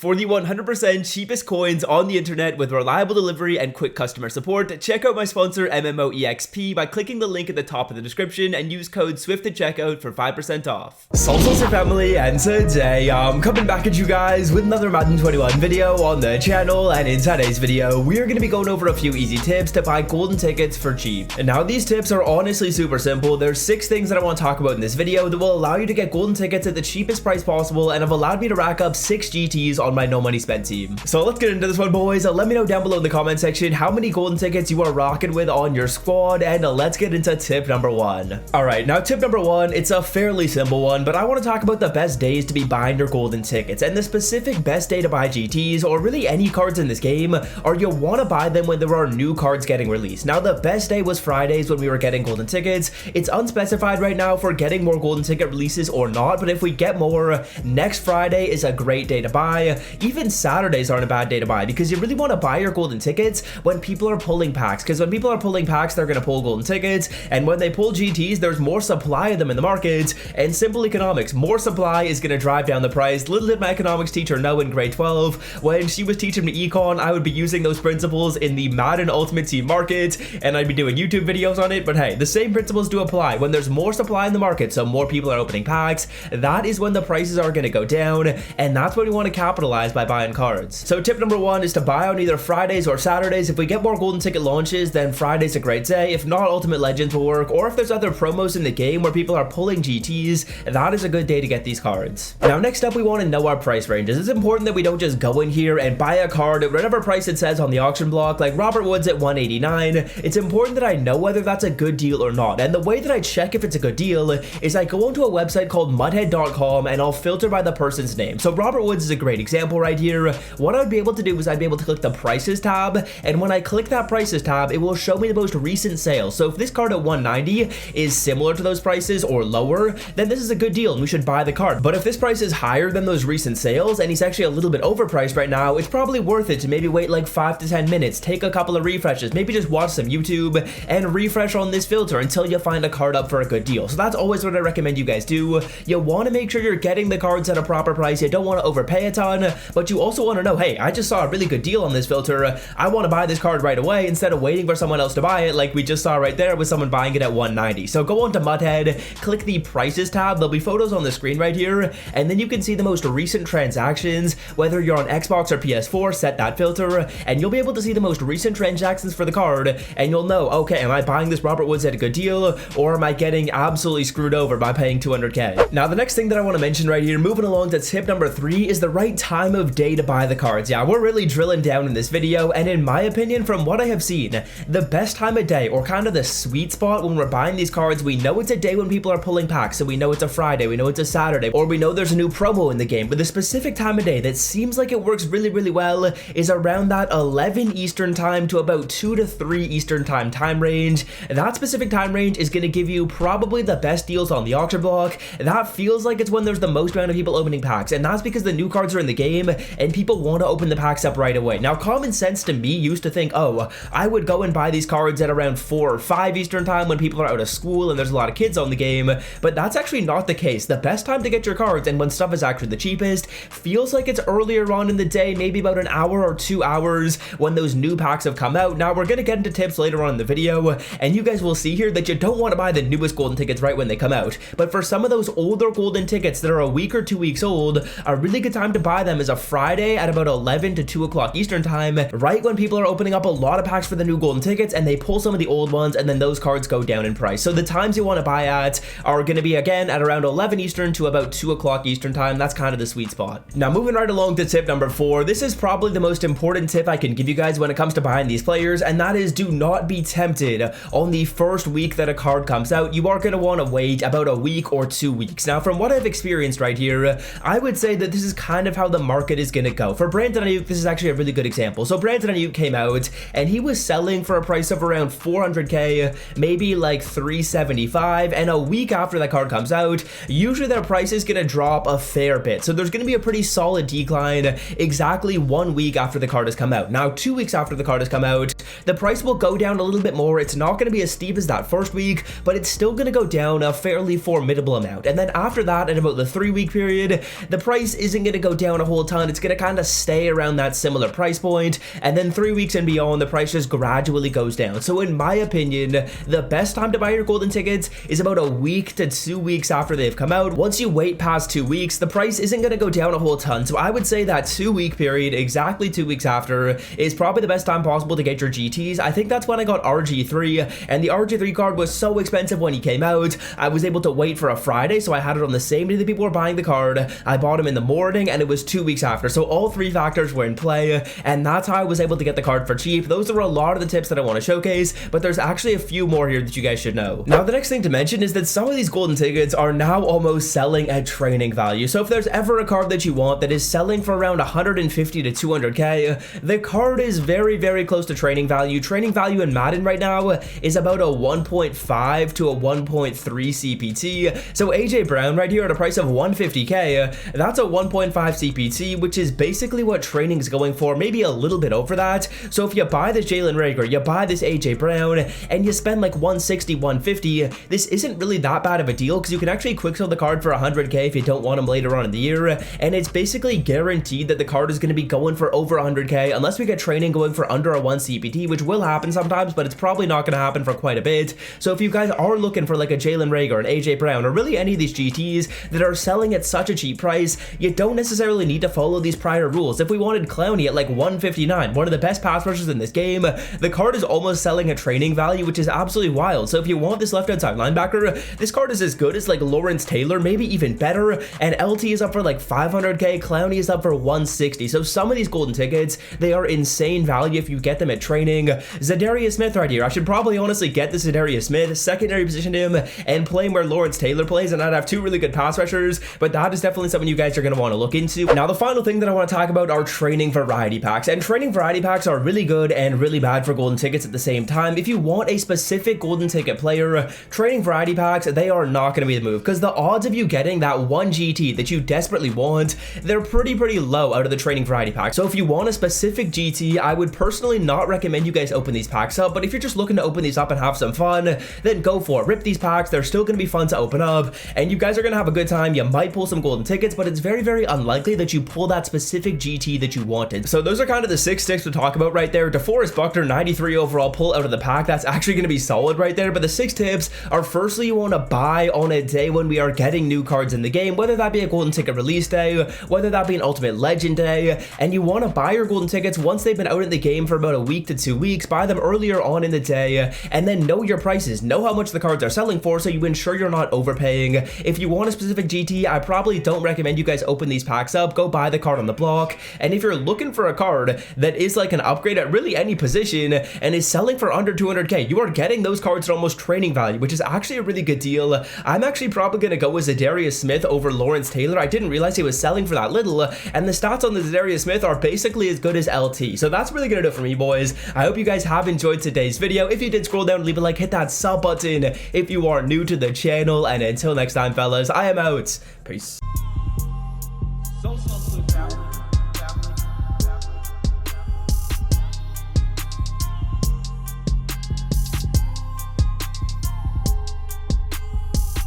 For the 100% cheapest coins on the internet with reliable delivery and quick customer support, check out my sponsor MMOEXP by clicking the link at the top of the description and use code SWIFT at checkout for 5% off. Salsa family, and today I'm coming back at you guys with another Madden 21 video on the channel, and in today's video we're going to be going over a few easy tips to buy golden tickets for cheap. And now these tips are honestly super simple. There's 6 things that I want to talk about in this video that will allow you to get golden tickets at the cheapest price possible and have allowed me to rack up 6 GTs on my no money spent team. So let's get into this one, boys. Let me know down below in the comment section how many golden tickets you are rocking with on your squad, and let's get into tip number 1. Alright, now tip number 1, it's a fairly simple one, but I want to talk about the best days to be buying your golden tickets, and the specific best day to buy GTs or really any cards in this game, or you'll want to buy them when there are new cards getting released. Now the best day was Fridays when we were getting golden tickets. It's unspecified right now for getting more golden ticket releases or not, but if we get more, next Friday is a great day to buy. Even Saturdays aren't a bad day to buy, because you really want to buy your golden tickets when people are pulling packs, because when people are pulling packs, they're going to pull golden tickets, and when they pull GTs, there's more supply of them in the market, and simple economics, more supply is going to drive down the price. Little did my economics teacher know in grade 12, when she was teaching me econ, I would be using those principles in the Madden Ultimate Team market, and I'd be doing YouTube videos on it, but hey, the same principles do apply. When there's more supply in the market, so more people are opening packs, that is when the prices are going to go down, and that's when we want to capitalize by buying cards. So tip number 1 is to buy on either Fridays or Saturdays. If we get more golden ticket launches, then Friday's a great day. If not, Ultimate Legends will work, or if there's other promos in the game where people are pulling GTs, that is a good day to get these cards. Now next up, we want to know our price ranges. It's important that we don't just go in here and buy a card at whatever price it says on the auction block, like Robert Woods at 189. It's important that I know whether that's a good deal or not, and the way that I check if it's a good deal is I go onto a website called Muthead.com and I'll filter by the person's name. So Robert Woods is a great example right here. What I'd be able to do is I'd be able to click the prices tab, and when I click that prices tab, it will show me the most recent sales. So if this card at 190 is similar to those prices or lower, then this is a good deal and we should buy the card. But if this price is higher than those recent sales and he's actually a little bit overpriced right now, it's probably worth it to maybe wait like 5 to 10 minutes, take a couple of refreshes, maybe just watch some YouTube and refresh on this filter until you find a card up for a good deal. So that's always what I recommend you guys do. You want to make sure you're getting the cards at a proper price. You don't want to overpay a ton, but you also want to know, hey, I just saw a really good deal on this filter. I want to buy this card right away instead of waiting for someone else to buy it, like we just saw right there with someone buying it at 190. So go on to Muthead, click the prices tab. There'll be photos on the screen right here, and then you can see the most recent transactions. Whether you're on Xbox or PS4, set that filter, and you'll be able to see the most recent transactions for the card, and you'll know, okay, am I buying this Robert Woods at a good deal, or am I getting absolutely screwed over by paying 200k? Now the next thing that I want to mention right here, moving along to tip number 3, is the right time of day to buy the cards. Yeah, we're really drilling down in this video, and in my opinion, from what I have seen, the best time of day, or kind of the sweet spot when we're buying these cards, we know it's a day when people are pulling packs, so we know it's a Friday, we know it's a Saturday, or we know there's a new promo in the game, but the specific time of day that seems like it works really, really well is around that 11 Eastern time to about 2 to 3 Eastern time range. That specific time range is going to give you probably the best deals on the auction block. That feels like it's when there's the most amount of people opening packs, and that's because the new cards are in the game and people want to open the packs up right away. Now common sense to me used to think, oh, I would go and buy these cards at around 4 or 5 Eastern time when people are out of school and there's a lot of kids on the game, but that's actually not the case. The best time to get your cards, and when stuff is actually the cheapest, feels like it's earlier on in the day, maybe about an hour or 2 hours when those new packs have come out. Now we're going to get into tips later on in the video, and you guys will see here that you don't want to buy the newest golden tickets right when they come out, but for some of those older golden tickets that are a week or 2 weeks old, a really good time to buy them is a Friday at about 11 to 2 o'clock Eastern time, right when people are opening up a lot of packs for the new golden tickets and they pull some of the old ones, and then those cards go down in price. So the times you want to buy at are going to be again at around 11 Eastern to about 2 o'clock Eastern time. That's kind of the sweet spot. Now moving right along to tip number 4, this is probably the most important tip I can give you guys when it comes to buying these players, and that is do not be tempted on the first week that a card comes out. You are going to want to wait about a week or 2 weeks. Now from what I've experienced right here, I would say that this is kind of how the market is going to go. For Brandon Ayuk, this is actually a really good example. So Brandon Ayuk came out and he was selling for a price of around 400k, maybe like 375, and a week after that card comes out, usually their price is going to drop a fair bit. So there's going to be a pretty solid decline exactly 1 week after the card has come out. Now 2 weeks after the card has come out, the price will go down a little bit more. It's not going to be as steep as that first week, but it's still going to go down a fairly formidable amount. And then after that, at about the 3 week period, the price isn't going to go down a whole whole ton. It's gonna kind of stay around that similar price point, and then 3 weeks and beyond, the price just gradually goes down. So in my opinion, the best time to buy your golden tickets is about a week to 2 weeks after they've come out. Once you wait past 2 weeks, the price isn't gonna go down a whole ton. So I would say that 2 week period, exactly 2 weeks after, is probably the best time possible to get your GTs. I think that's when I got RG3, and the RG3 card was so expensive when he came out. I was able to wait for a Friday, so I had it on the same day that people were buying the card. I bought him in the morning, and it was 2 weeks after. So all three factors were in play, and that's how I was able to get the card for cheap. Those are a lot of the tips that I want to showcase, but there's actually a few more here that you guys should know. Now, the next thing to mention is that some of these golden tickets are now almost selling at training value. So if there's ever a card that you want that is selling for around 150 to 200k, the card is very, very close to training value. Training value in Madden right now is about a 1.5 to a 1.3 CPT. So AJ Brown right here at a price of 150k, that's a 1.5 CPT, which is basically what training is going for, maybe a little bit over that. So if you buy this Jalen Reagor, you buy this AJ Brown, and you spend like 160, 150, this isn't really that bad of a deal, because you can actually quick sell the card for 100k if you don't want him later on in the year, and it's basically guaranteed that the card is going to be going for over 100k unless we get training going for under a 1 CPT, which will happen sometimes, but it's probably not going to happen for quite a bit. So if you guys are looking for like a Jalen Reagor, an AJ Brown, or really any of these GTs that are selling at such a cheap price, you don't necessarily need to follow these prior rules. If we wanted Clowney at like 159, one of the best pass rushers in this game, the card is almost selling at training value, which is absolutely wild. So if you want this left outside linebacker, this card is as good as like Lawrence Taylor, maybe even better, and LT is up for like 500k, Clowney is up for 160. So some of these golden tickets, they are insane value if you get them at training. Za'Darius Smith right here, I should probably honestly get the Za'Darius Smith, secondary position him, and play him where Lawrence Taylor plays, and I'd have two really good pass rushers, but that is definitely something you guys are going to want to look into. Now, the final thing that I want to talk about are training variety packs, and training variety packs are really good and really bad for golden tickets at the same time. If you want a specific golden ticket player, training variety packs, they are not going to be the move, because the odds of you getting that one GT that you desperately want, they're pretty low out of the training variety pack. So if you want a specific GT, I would personally not recommend you guys open these packs up, but if you're just looking to open these up and have some fun, then go for it. Rip these packs, they're still going to be fun to open up, and you guys are going to have a good time. You might pull some golden tickets, but it's very unlikely that you pull that specific GT that you wanted. So those are kind of the 6 sticks to talk about right there. DeForest Buckner, 93 overall pull out of the pack. That's actually going to be solid right there, but the 6 tips are, firstly, you want to buy on a day when we are getting new cards in the game, whether that be a golden ticket release day, whether that be an ultimate legend day, and you want to buy your golden tickets once they've been out in the game for about a week to 2 weeks. Buy them earlier on in the day, and then know your prices, know how much the cards are selling for, so you ensure you're not overpaying. If you want a specific GT, I probably don't recommend you guys open these packs up. Go buy the card on the block, and if you're looking for a card that is like an upgrade at really any position and is selling for under 200k, you are getting those cards at almost training value, which is actually a really good deal. I'm actually probably going to go with Za'Darius Smith over Lawrence Taylor. I didn't realize he was selling for that little, and the stats on the Za'Darius Smith are basically as good as LT. So that's really going to do it for me, boys. I hope you guys have enjoyed today's video. If you did, scroll down, leave a like, hit that sub button if you are new to the channel, and until next time, fellas, I am out. Peace.